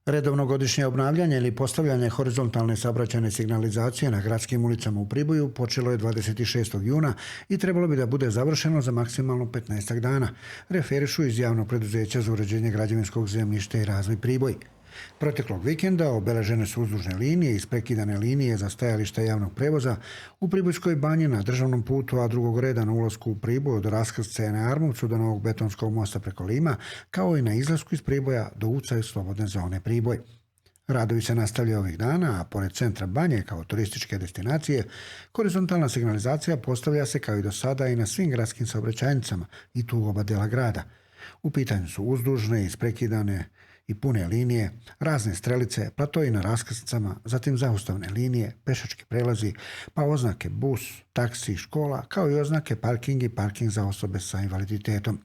Redovno godišnje obnavljanje ili postavljanje horizontalne saobraćajne signalizacije na gradskim ulicama u Priboju počelo je 26. juna i trebalo bi da bude završeno za maksimalno 15 dana, referišu iz Javnog preduzeća za uređenje građevinskog zemljišta i razvoj Priboj. Proteklog vikenda obeležene su uzdužne linije i isprekidane linije za stajališta javnog prevoza u Pribojskoj banji na državnom putu A2 reda na ulasku u Priboj od raskrsce na Armovcu do Novog betonskog mosta preko Lima, kao i na izlasku iz Priboja do ucaju slobodne zone Priboj. Radovi se nastavljaju ovih dana, a pored centra Banje kao turističke destinacije, horizontalna signalizacija postavlja se kao i do sada i na svim gradskim saobraćajnicama i tu u oba dela grada. U pitanju su uzdužne, isprekidane i pune linije, razne strelice, platoji na raskrsnicama, zatim zaustavne linije, pešački prelazi, pa oznake bus, taksi, škola, kao i oznake parking i parking za osobe sa invaliditetom.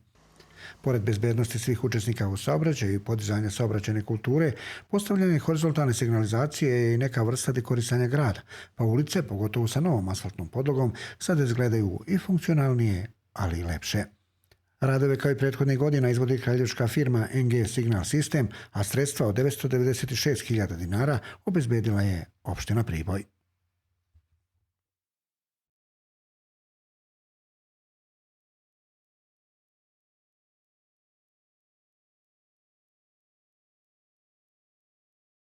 Pored bezbednosti svih učesnika u saobraćaju i podizanja saobraćajne kulture, postavljanje horizontalne signalizacije je i neka vrsta dekorisanja grada, pa ulice, pogotovo sa novom asfaltnom podlogom, sada izgledaju i funkcionalnije, ali i lepše. Radove kao i prethodnih godina izvodi kraljevska firma NG Signal System, a sredstva od 996.000 dinara obezbedila je opština Priboj.